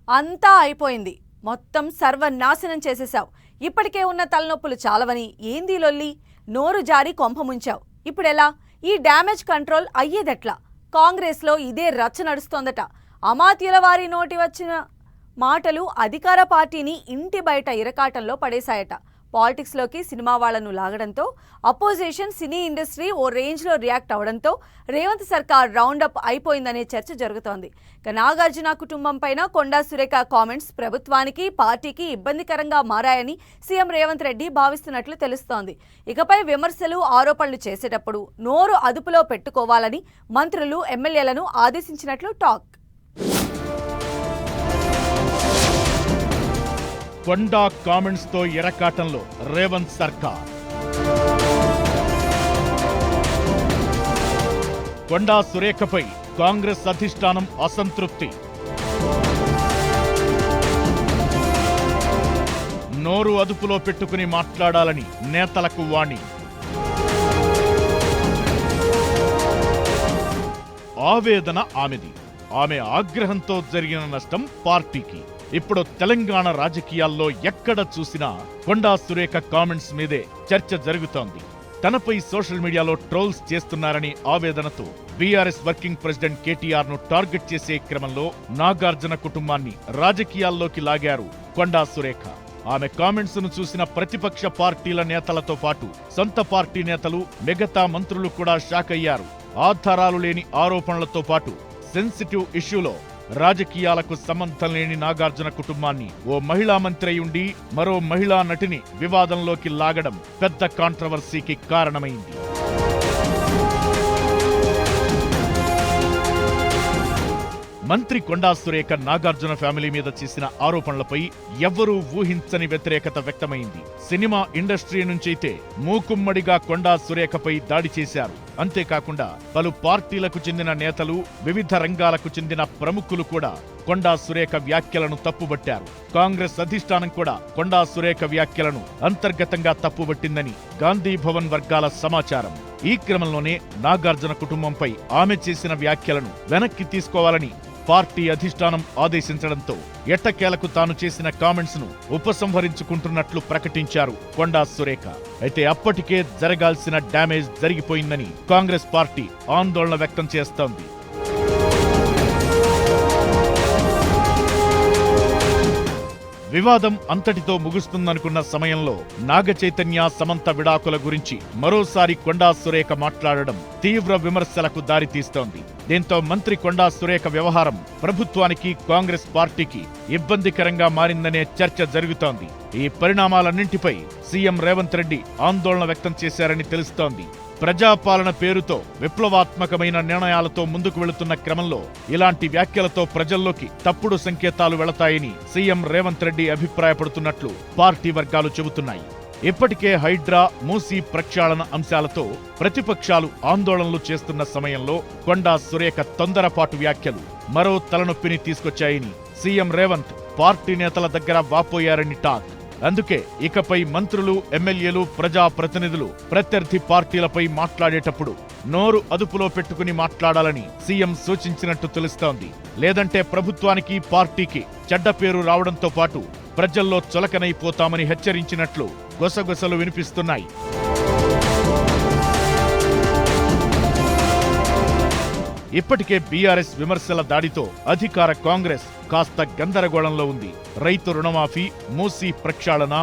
అంతా అయిపోయింది. మొత్తం సర్వనాశనం చేసేశావు. ఇప్పటికే ఉన్న తలనొప్పులు చాలవని ఏంది లొల్లి? నోరు జారి కొంప ముంచావు. ఇప్పుడెలా? ఈ డ్యామేజ్ కంట్రోల్ అయ్యేదెట్లా? కాంగ్రెస్లో ఇదే రచ్చ నడుస్తోందట. అమాత్యుల వారి నోటి వచ్చిన మాటలు అధికార పార్టీని ఇంటి బయట ఇరకాటంలో పడేశాయట. పాలిటిక్స్లోకి సినిమా వాళ్లను లాగడంతో అపోజిషన్ సినీ ఇండస్ట్రీ ఓ రేంజ్లో రియాక్ట్ అవడంతో రేవంత్ సర్కార్ రౌండప్ అయిపోయిందనే చర్చ జరుగుతోంది. నాగార్జున కుటుంబం పైన కొండా సురేఖ కామెంట్స్ ప్రభుత్వానికి పార్టీకి ఇబ్బందికరంగా మారాయని సీఎం రేవంత్ రెడ్డి భావిస్తున్నట్లు తెలుస్తోంది. ఇకపై విమర్శలు ఆరోపణలు చేసేటప్పుడు నోరు అదుపులో పెట్టుకోవాలని మంత్రులు ఎమ్మెల్యేలను ఆదేశించినట్లు టాక్. కొండా కామెంట్స్ తో ఎరకాటంలో రేవంత్ సర్కార్. కొండా సురేఖపై కాంగ్రెస్ అధిష్టానం అసంతృప్తి. నోరు అదుపులో పెట్టుకుని మాట్లాడాలని నేతలకు వాణి. ఆవేదన ఆమెది. ఆమె ఆగ్రహంతో జరిగిన నష్టం పార్టీకి. ఇప్పుడు తెలంగాణ రాజకీయాల్లో ఎక్కడ చూసినా కొండా సురేఖ కామెంట్స్ మీదే చర్చ జరుగుతోంది. తనపై సోషల్ మీడియాలో ట్రోల్స్ చేస్తున్నారని ఆవేదనతో బీఆర్ఎస్ వర్కింగ్ ప్రెసిడెంట్ కేటీఆర్ ను టార్గెట్ చేసే క్రమంలో నాగార్జున కుటుంబాన్ని రాజకీయాల్లోకి లాగారు కొండా సురేఖ. ఆమె కామెంట్స్ ను చూసిన ప్రతిపక్ష పార్టీల నేతలతో పాటు సొంత పార్టీ నేతలు, మిగతా మంత్రులు కూడా షాక్ అయ్యారు. ఆధారాలు లేని ఆరోపణలతో పాటు సెన్సిటివ్ ఇష్యూలో రాజకీయాలకు సంబంధం లేని నాగార్జున కుటుంబాన్ని ఓ మహిళా మంత్రి ఉండి మరో మహిళా నటిని వివాదంలోకి లాగడం పెద్ద కాంట్రవర్సీకి కారణమైంది. మంత్రి కొండా సురేఖ నాగార్జున ఫ్యామిలీ మీద చేసిన ఆరోపణలపై ఎవ్వరూ ఊహించని వ్యతిరేకత వ్యక్తమైంది. సినిమా ఇండస్ట్రీ నుంచైతే మూకుమ్మడిగా కొండా సురేఖపై దాడి చేశారు. అంతేకాకుండా పలు పార్టీలకు చెందిన నేతలు, వివిధ రంగాలకు చెందిన ప్రముఖులు కూడా కొండా సురేఖ వ్యాఖ్యలను తప్పుబట్టారు. కాంగ్రెస్ అధిష్టానం కూడా కొండా సురేఖ వ్యాఖ్యలను అంతర్గతంగా తప్పుబట్టిందని గాంధీ భవన్ వర్గాల సమాచారం. ఈ క్రమంలోనే నాగార్జున కుటుంబంపై ఆమె చేసిన వ్యాఖ్యలను వెనక్కి తీసుకోవాలని పార్టీ అధిష్టానం ఆదేశించడంతో ఎట్టకేలకు తాను చేసిన కామెంట్స్ ను ఉపసంహరించుకుంటున్నట్లు ప్రకటించారు కొండా సురేఖ. అయితే అప్పటికే జరగాల్సిన డ్యామేజ్ జరిగిపోయిందని కాంగ్రెస్ పార్టీ ఆందోళన వ్యక్తం చేస్తోంది. వివాదం అంతటితో ముగుస్తుందనుకున్న సమయంలో నాగ చైతన్య, సమంత విడాకుల గురించి మరోసారి కొండా సురేఖ మాట్లాడడం తీవ్ర విమర్శలకు దారితీస్తోంది. దీంతో మంత్రి కొండా సురేఖ వ్యవహారం ప్రభుత్వానికి, కాంగ్రెస్ పార్టీకి ఇబ్బందికరంగా మారిందనే చర్చ జరుగుతోంది. ఈ పరిణామాలన్నింటిపై సీఎం రేవంత్ రెడ్డి ఆందోళన వ్యక్తం చేశారని తెలుస్తోంది. ప్రజాపాలన పేరుతో విప్లవాత్మకమైన నిర్ణయాలతో ముందుకు వెళుతున్న క్రమంలో ఇలాంటి వ్యాఖ్యలతో ప్రజల్లోకి తప్పుడు సంకేతాలు వెళతాయని సీఎం రేవంత్ రెడ్డి అభిప్రాయపడుతున్నట్లు పార్టీ వర్గాలు చెబుతున్నాయి. ఇప్పటికే హైడ్రా, మూసీ ప్రక్షాళన అంశాలతో ప్రతిపక్షాలు ఆందోళనలు చేస్తున్న సమయంలో కొండా సురేఖ తొందరపాటు వ్యాఖ్యలు మరో తలనొప్పిని తీసుకొచ్చాయని సీఎం రేవంత్ పార్టీ నేతల దగ్గర వాపోయారని టాక్. అందుకే ఇకపై మంత్రులు, ఎమ్మెల్యేలు, ప్రజాప్రతినిధులు ప్రత్యర్థి పార్టీలపై మాట్లాడేటప్పుడు నోరు అదుపులో పెట్టుకుని మాట్లాడాలని సీఎం సూచించినట్టు తెలుస్తోంది. లేదంటే ప్రభుత్వానికి, పార్టీకి చెడ్డ పేరు రావడంతో పాటు ప్రజల్లో చులకనైపోతామని హెచ్చరించినట్లు గుసగుసలు వినిపిస్తున్నాయి. ఇప్పటికే బీఆర్ఎస్ విమర్శల దాడితో అధికార కాంగ్రెస్ కాస్త గందరగోళంలో ఉంది. రైతు రుణమాఫీ, మూసీ ప్రక్షాళన,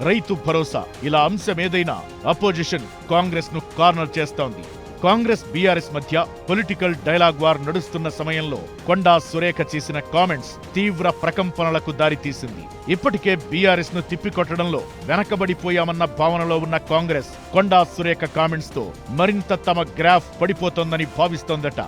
రైతు భరోసా ఇలా అంశమేదైనా అపోజిషన్ కాంగ్రెస్ ను కార్నర్ చేస్తోంది. కాంగ్రెస్, బీఆర్ఎస్ మధ్య పొలిటికల్ డైలాగ్ వార్ నడుస్తున్న సమయంలో కొండా సురేఖ చేసిన కామెంట్స్ తీవ్ర ప్రకంపనలకు దారితీసింది. ఇప్పటికే బీఆర్ఎస్ ను తిప్పికొట్టడంలో వెనకబడిపోయామన్న భావనలో ఉన్న కాంగ్రెస్ కొండా సురేఖ కామెంట్స్ తో మరింత తమ గ్రాఫ్ పడిపోతోందని భావిస్తోందట.